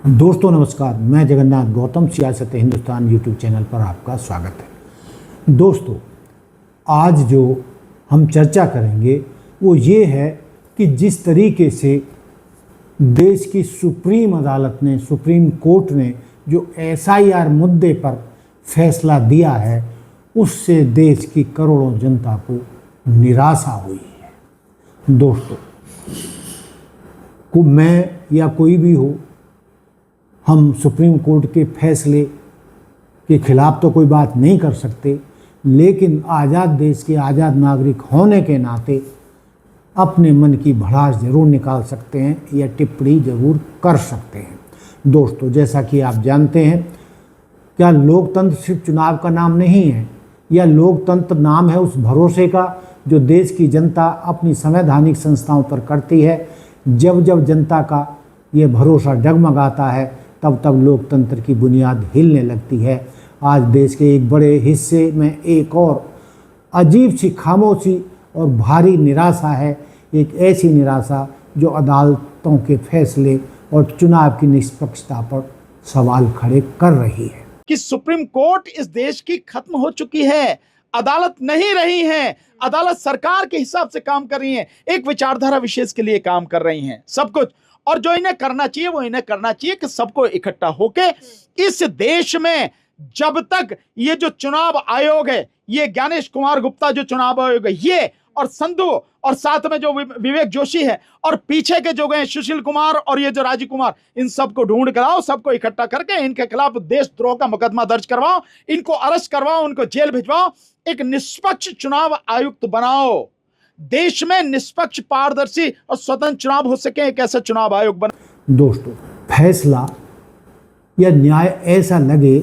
दोस्तों नमस्कार, मैं जगन्नाथ गौतम सियासत हिंदुस्तान यूट्यूब चैनल पर आपका स्वागत है। दोस्तों, आज जो हम चर्चा करेंगे वो ये है कि जिस तरीके से देश की सुप्रीम अदालत ने, सुप्रीम कोर्ट ने जो एसआईआर मुद्दे पर फैसला दिया है, उससे देश की करोड़ों जनता को निराशा हुई है। दोस्तों, मैं या कोई भी हो, हम सुप्रीम कोर्ट के फैसले के खिलाफ तो कोई बात नहीं कर सकते, लेकिन आज़ाद देश के आज़ाद नागरिक होने के नाते अपने मन की भड़ास ज़रूर निकाल सकते हैं या टिप्पणी ज़रूर कर सकते हैं। दोस्तों, जैसा कि आप जानते हैं, क्या लोकतंत्र सिर्फ चुनाव का नाम नहीं है, या लोकतंत्र नाम है उस भरोसे का जो देश की जनता अपनी संवैधानिक संस्थाओं पर करती है। जब जब जनता का ये भरोसा डगमगाता है, तब तब लोकतंत्र की बुनियाद हिलने लगती है। आज देश के एक बड़े हिस्से में एक और अजीब सी खामोशी और भारी निराशा है, एक ऐसी निराशा जो अदालतों के फैसले और चुनाव की निष्पक्षता पर सवाल खड़े कर रही है कि सुप्रीम कोर्ट इस देश की खत्म हो चुकी है, अदालत नहीं रही है, अदालत सरकार के हिसाब से काम कर रही है, एक विचारधारा विशेष के लिए काम कर रही है, सब कुछ। और जो इन्हें करना चाहिए वो इन्हें करना चाहिए कि सबको इकट्ठा होके इस देश में, जब तक ये जो चुनाव आयोग है, ये ज्ञानेश कुमार गुप्ता जो चुनाव आयोग है, ये और संधू और साथ में जो विवेक जोशी है और पीछे के जो गए सुशील कुमार और ये जो राजीव कुमार, इन सबको ढूंढ कर आओ, सबको इकट्ठा करके इनके खिलाफ देशद्रोह का मुकदमा दर्ज करवाओ, इनको अरेस्ट करवाओ, उनको जेल भिजवाओ, एक निष्पक्ष चुनाव आयुक्त बनाओ। देश में निष्पक्ष, पारदर्शी और स्वतंत्र चुनाव हो सके, एक ऐसा चुनाव आयोग बना। दोस्तों, फैसला या न्याय ऐसा लगे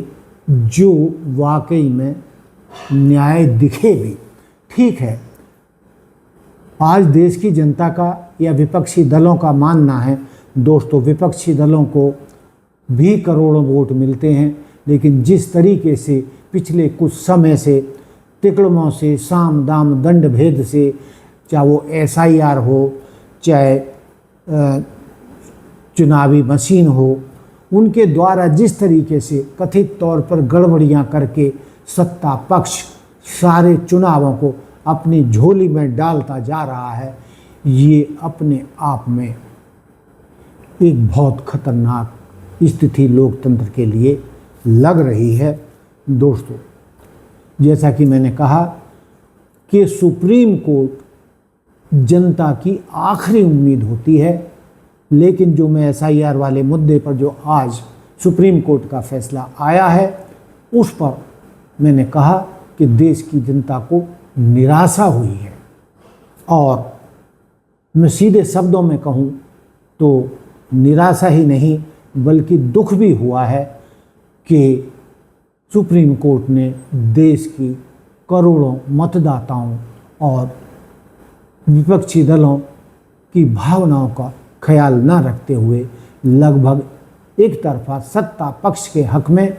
जो वाकई में न्याय दिखे भी, ठीक है। आज देश की जनता का या विपक्षी दलों का मानना है, दोस्तों, विपक्षी दलों को भी करोड़ों वोट मिलते हैं, लेकिन जिस तरीके से पिछले कुछ समय से तिकड़मों से, साम दाम दंड भेद से, चाहे वो एसआईआर हो, चाहे चुनावी मशीन हो, उनके द्वारा जिस तरीके से कथित तौर पर गड़बड़ियां करके सत्ता पक्ष सारे चुनावों को अपनी झोली में डालता जा रहा है, ये अपने आप में एक बहुत खतरनाक स्थिति लोकतंत्र के लिए लग रही है। दोस्तों, जैसा कि मैंने कहा कि सुप्रीम कोर्ट जनता की आखिरी उम्मीद होती है, लेकिन जो मैं एसआईआर वाले मुद्दे पर जो आज सुप्रीम कोर्ट का फैसला आया है, उस पर मैंने कहा कि देश की जनता को निराशा हुई है। और मैं सीधे शब्दों में कहूँ तो निराशा ही नहीं बल्कि दुख भी हुआ है कि सुप्रीम कोर्ट ने देश की करोड़ों मतदाताओं और विपक्षी दलों की भावनाओं का ख्याल न रखते हुए लगभग एक तरफा सत्ता पक्ष के हक में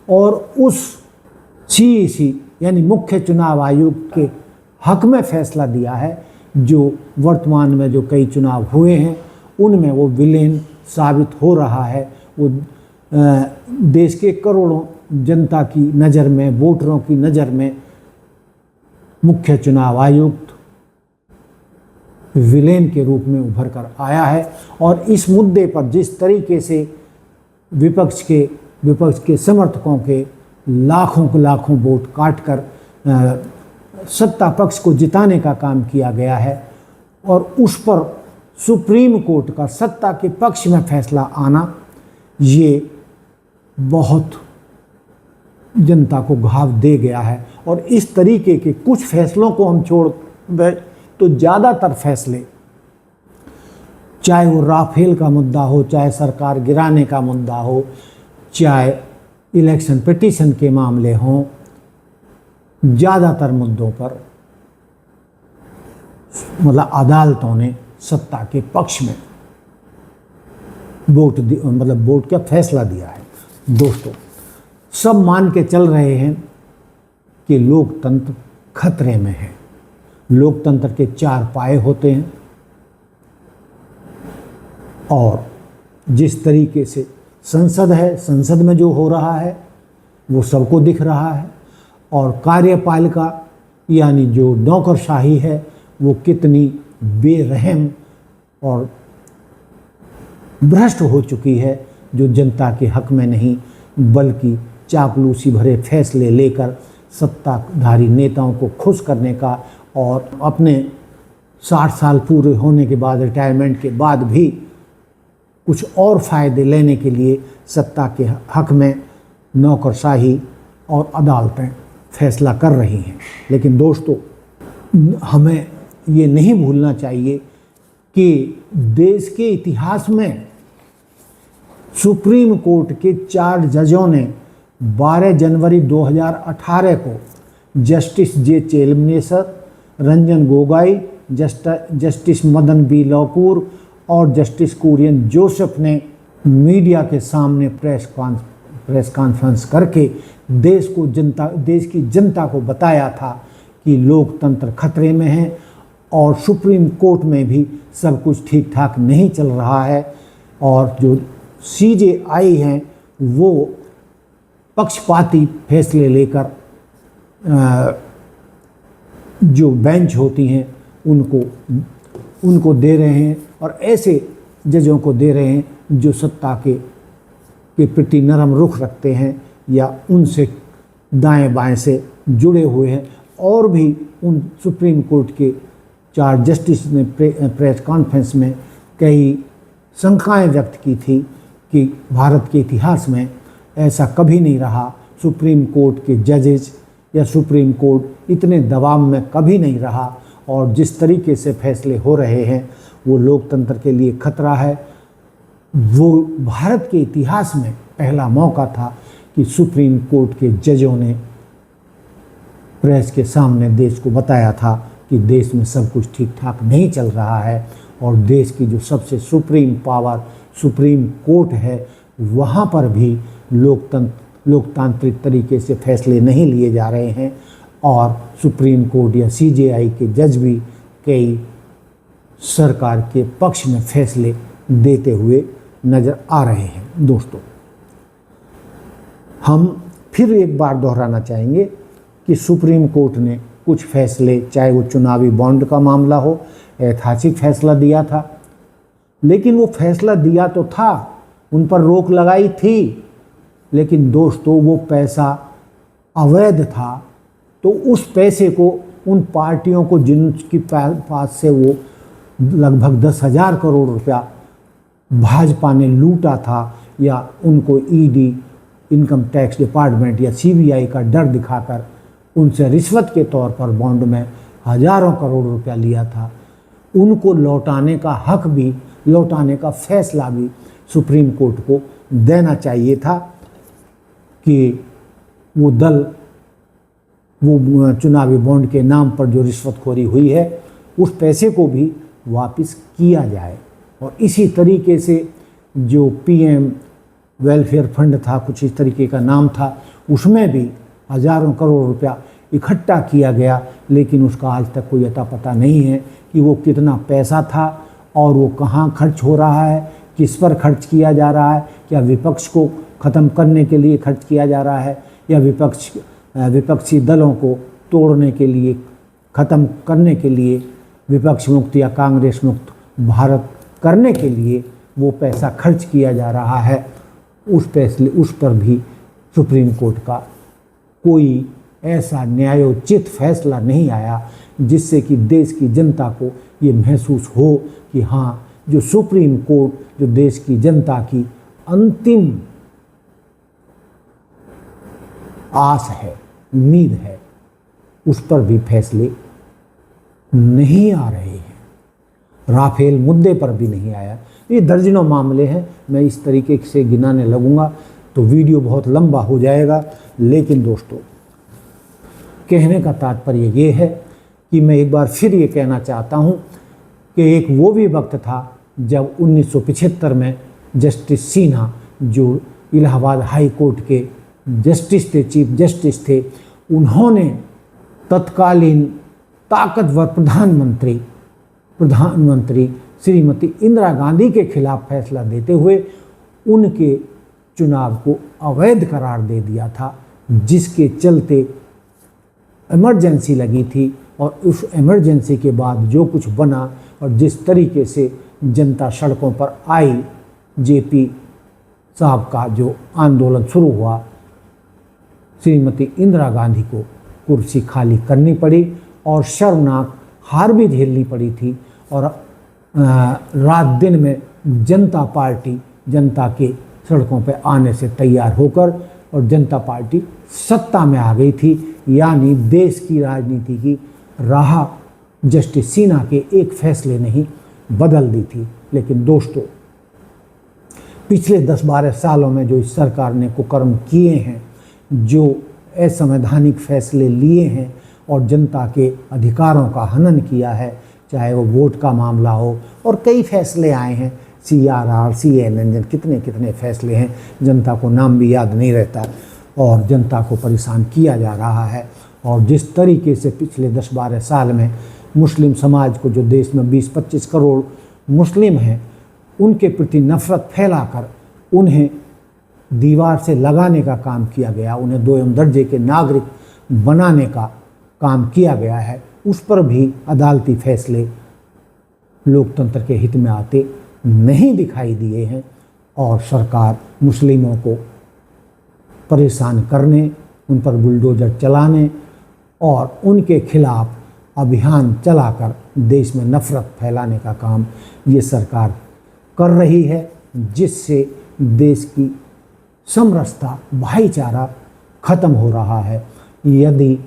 और उस सीईसी यानी मुख्य चुनाव आयोग के हक में फैसला दिया है, जो वर्तमान में जो कई चुनाव हुए हैं उनमें वो विलेन साबित हो रहा है। वो देश के करोड़ों जनता की नज़र में, वोटरों की नज़र में मुख्य चुनाव आयुक्त विलेन के रूप में उभर कर आया है। और इस मुद्दे पर जिस तरीके से विपक्ष के समर्थकों के लाखों वोट काटकर सत्ता पक्ष को जिताने का काम किया गया है, और उस पर सुप्रीम कोर्ट का सत्ता के पक्ष में फैसला आना, ये बहुत जनता को घाव दे गया है। और इस तरीके के कुछ फैसलों को हम छोड़ दें तो ज़्यादातर फैसले, चाहे वो राफेल का मुद्दा हो, चाहे सरकार गिराने का मुद्दा हो, चाहे इलेक्शन पिटीशन के मामले हों, ज़्यादातर मुद्दों पर मतलब अदालतों ने सत्ता के पक्ष में वोट का फैसला दिया है। दोस्तों, सब मान के चल रहे हैं कि लोकतंत्र खतरे में है। लोकतंत्र के 4 पाए होते हैं और जिस तरीके से संसद है, संसद में जो हो रहा है वो सबको दिख रहा है, और कार्यपालिका यानी जो नौकरशाही है वो कितनी बेरहम और भ्रष्ट हो चुकी है, जो जनता के हक में नहीं बल्कि चापलूसी भरे फैसले लेकर सत्ताधारी नेताओं को खुश करने का और अपने 60 साल पूरे होने के बाद, रिटायरमेंट के बाद भी कुछ और फ़ायदे लेने के लिए सत्ता के हक में नौकरशाही और अदालतें फैसला कर रही हैं। लेकिन दोस्तों, हमें ये नहीं भूलना चाहिए कि देश के इतिहास में सुप्रीम कोर्ट के 4 जजों ने 12 जनवरी 2018 को justice J Chelameswar, Ranjan Gogoi, justice Madan B Lokur और जस्टिस कुरियन जोसेफ ने मीडिया के सामने प्रेस कॉन्फ्रेंस करके देश की जनता को बताया था कि लोकतंत्र खतरे में है और सुप्रीम कोर्ट में भी सब कुछ ठीक ठाक नहीं चल रहा है, और जो CJI हैं वो पक्षपाती फैसले लेकर जो बेंच होती हैं उनको दे रहे हैं, और ऐसे जजों को दे रहे हैं जो सत्ता के प्रति नरम रुख रखते हैं या उनसे दाएं बाएं से जुड़े हुए हैं। और भी उन सुप्रीम कोर्ट के 4 जस्टिस ने प्रेस कॉन्फ्रेंस में कई शंकाएं व्यक्त की थी कि भारत के इतिहास में ऐसा कभी नहीं रहा, सुप्रीम कोर्ट के जजेस या सुप्रीम कोर्ट इतने दबाव में कभी नहीं रहा, और जिस तरीके से फैसले हो रहे हैं वो लोकतंत्र के लिए खतरा है। वो भारत के इतिहास में पहला मौका था कि सुप्रीम कोर्ट के जजों ने प्रेस के सामने देश को बताया था कि देश में सब कुछ ठीक ठाक नहीं चल रहा है, और देश की जो सबसे सुप्रीम पावर सुप्रीम कोर्ट है वहाँ पर भी लोकतांत्रिक तरीके से फैसले नहीं लिए जा रहे हैं, और सुप्रीम कोर्ट या CJI के जज भी कई सरकार के पक्ष में फैसले देते हुए नज़र आ रहे हैं। दोस्तों, हम फिर एक बार दोहराना चाहेंगे कि सुप्रीम कोर्ट ने कुछ फैसले, चाहे वो चुनावी बॉन्ड का मामला हो, ऐतिहासिक फैसला दिया था, लेकिन वो फैसला दिया तो था, उन पर रोक लगाई थी, लेकिन दोस्तों वो पैसा अवैध था। तो उस पैसे को उन पार्टियों को जिनके पास से वो लगभग 10,000 करोड़ रुपया भाजपा ने लूटा था, या उनको ED, इनकम टैक्स डिपार्टमेंट या CBI का डर दिखाकर उनसे रिश्वत के तौर पर बॉन्ड में हजारों करोड़ रुपया लिया था, उनको लौटाने का हक भी, लौटाने का फैसला भी सुप्रीम कोर्ट को देना चाहिए था कि वो चुनावी बॉन्ड के नाम पर जो रिश्वतखोरी हुई है उस पैसे को भी वापस किया जाए। और इसी तरीके से जो PM वेलफेयर फंड था, कुछ इस तरीके का नाम था, उसमें भी हजारों करोड़ रुपया इकट्ठा किया गया, लेकिन उसका आज तक कोई अता पता नहीं है कि वो कितना पैसा था और वो कहाँ खर्च हो रहा है, किस पर खर्च किया जा रहा है। क्या विपक्ष को ख़त्म करने के लिए खर्च किया जा रहा है, या विपक्षी दलों को तोड़ने के लिए, ख़त्म करने के लिए, विपक्ष मुक्त या कांग्रेस मुक्त भारत करने के लिए वो पैसा खर्च किया जा रहा है। उस पर भी सुप्रीम कोर्ट का कोई ऐसा न्यायोचित फैसला नहीं आया जिससे कि देश की जनता को ये महसूस हो कि हाँ, जो सुप्रीम कोर्ट, जो देश की जनता की अंतिम आस है, उम्मीद है, उस पर भी फैसले नहीं आ रहे हैं। राफेल मुद्दे पर भी नहीं आया। ये दर्जनों मामले हैं, मैं इस तरीके से गिनाने लगूंगा तो वीडियो बहुत लंबा हो जाएगा। लेकिन दोस्तों, कहने का तात्पर्य ये है कि मैं एक बार फिर ये कहना चाहता हूँ कि एक वो भी वक्त था जब 1975 में जस्टिस सिन्हा, जो इलाहाबाद हाई कोर्ट के जस्टिस थे, चीफ जस्टिस थे, उन्होंने तत्कालीन ताकतवर प्रधानमंत्री श्रीमती इंदिरा गांधी के खिलाफ फैसला देते हुए उनके चुनाव को अवैध करार दे दिया था, जिसके चलते इमरजेंसी लगी थी। और उस इमरजेंसी के बाद जो कुछ बना और जिस तरीके से जनता सड़कों पर आई, जेपी साहब का जो आंदोलन शुरू हुआ, श्रीमती इंदिरा गांधी को कुर्सी खाली करनी पड़ी और शर्मनाक हार भी झेलनी पड़ी थी। और रात दिन में जनता पार्टी जनता के सड़कों पर आने से तैयार होकर और जनता पार्टी सत्ता में आ गई थी। यानी देश की राजनीति की राह जस्टिस सिन्हा के एक फैसले ने ही बदल दी थी। लेकिन दोस्तों, पिछले 10-12 सालों में जो इस सरकार ने कुकर्म किए हैं, जो असंवैधानिक फैसले लिए हैं और जनता के अधिकारों का हनन किया है, चाहे वो वोट का मामला हो और कई फैसले आए हैं, CRR, CNN, कितने कितने फैसले हैं, जनता को नाम भी याद नहीं रहता और जनता को परेशान किया जा रहा है। और जिस तरीके से पिछले 10-12 साल में मुस्लिम समाज को, जो देश में 20-25 करोड़ मुस्लिम हैं, उनके प्रति नफरत फैलाकर उन्हें दीवार से लगाने का काम किया गया, उन्हें 2 दर्जे के नागरिक बनाने का काम किया गया है, उस पर भी अदालती फैसले लोकतंत्र के हित में आते नहीं दिखाई दिए हैं। और सरकार मुस्लिमों को परेशान करने, उन पर बुलडोजर चलाने और उनके खिलाफ अभियान चलाकर देश में नफरत फैलाने का काम ये सरकार कर रही है, जिससे देश की समरसता, भाईचारा खत्म हो रहा है। यदि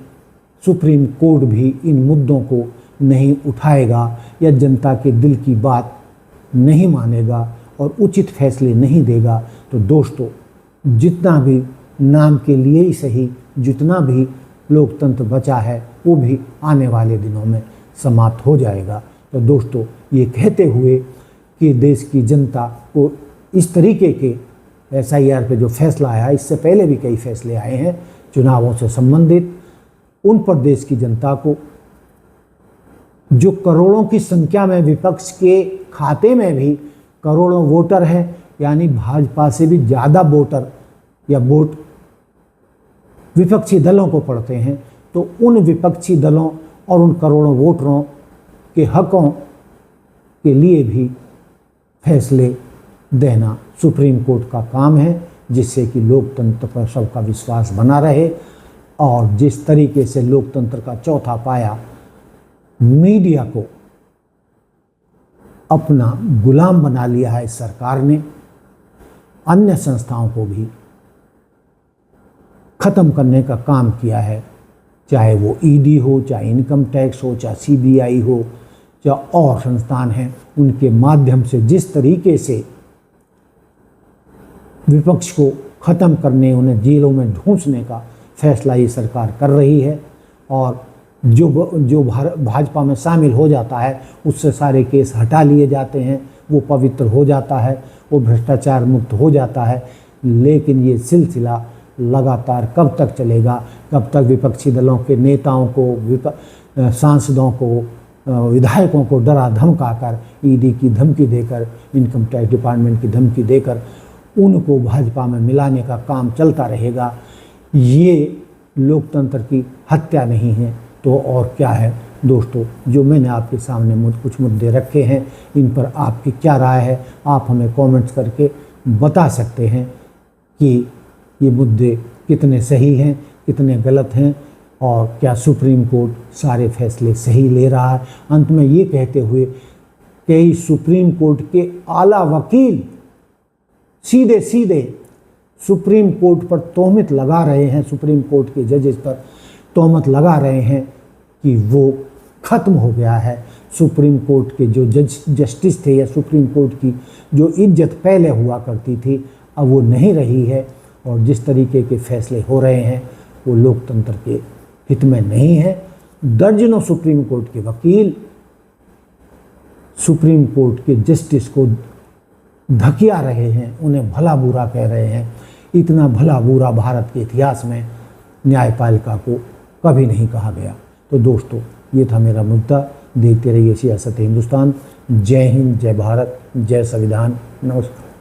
सुप्रीम कोर्ट भी इन मुद्दों को नहीं उठाएगा या जनता के दिल की बात नहीं मानेगा और उचित फैसले नहीं देगा, तो दोस्तों, जितना भी नाम के लिए ही सही, जितना भी लोकतंत्र बचा है, वो भी आने वाले दिनों में समाप्त हो जाएगा। तो दोस्तों, ये कहते हुए कि देश की जनता को इस तरीके के SIR पे जो फैसला आया, इससे पहले भी कई फैसले आए हैं चुनावों से संबंधित, उन पर देश की जनता को, जो करोड़ों की संख्या में विपक्ष के खाते में भी करोड़ों वोटर हैं, यानी भाजपा से भी ज़्यादा वोटर या वोट विपक्षी दलों को पड़ते हैं, तो उन विपक्षी दलों और उन करोड़ों वोटरों के हकों के लिए भी फैसले देना सुप्रीम कोर्ट का काम है, जिससे कि लोकतंत्र पर सबका विश्वास बना रहे। और जिस तरीके से लोकतंत्र का चौथा पाया, मीडिया को अपना गुलाम बना लिया है इस सरकार ने, अन्य संस्थाओं को भी ख़त्म करने का काम किया है, चाहे वो ED हो, चाहे इनकम टैक्स हो, चाहे CBI हो, चाहे और संस्थान हैं, उनके माध्यम से जिस तरीके से विपक्ष को ख़त्म करने, उन्हें जेलों में ढूंसने का फैसला ये सरकार कर रही है। और जो भाजपा में शामिल हो जाता है, उससे सारे केस हटा लिए जाते हैं, वो पवित्र हो जाता है, वो भ्रष्टाचार मुक्त हो जाता है। लेकिन ये सिलसिला लगातार कब तक चलेगा, कब तक विपक्षी दलों के नेताओं को, सांसदों को, विधायकों को डरा धमका कर, ED की धमकी देकर, इनकम टैक्स डिपार्टमेंट की धमकी देकर उनको भाजपा में मिलाने का काम चलता रहेगा। ये लोकतंत्र की हत्या नहीं है तो और क्या है। दोस्तों, जो मैंने आपके सामने कुछ मुद्दे रखे हैं, इन पर आपकी क्या राय है, आप हमें कमेंट्स करके बता सकते हैं कि ये मुद्दे कितने सही हैं, कितने गलत हैं और क्या सुप्रीम कोर्ट सारे फैसले सही ले रहा है। अंत में ये कहते हुए, कई सुप्रीम कोर्ट के आला वकील सीधे सीधे सुप्रीम कोर्ट पर तोहमत लगा रहे हैं, सुप्रीम कोर्ट के जजेस पर तोहमत लगा रहे हैं कि वो ख़त्म हो गया है। सुप्रीम कोर्ट के जो जस्टिस थे या सुप्रीम कोर्ट की जो इज्जत पहले हुआ करती थी, अब वो नहीं रही है। और जिस तरीके के फैसले हो रहे हैं, वो लोकतंत्र के हित में नहीं है। दर्जनों सुप्रीम कोर्ट के वकील सुप्रीम कोर्ट के जस्टिस को धकिया रहे हैं, उन्हें भला बुरा कह रहे हैं। इतना भला बुरा भारत के इतिहास में न्यायपालिका को कभी नहीं कहा गया। तो दोस्तों, ये था मेरा मुद्दा। देखते रहिए सियासत हिंदुस्तान। जय हिंद, जय भारत, जय संविधान। नमस्कार।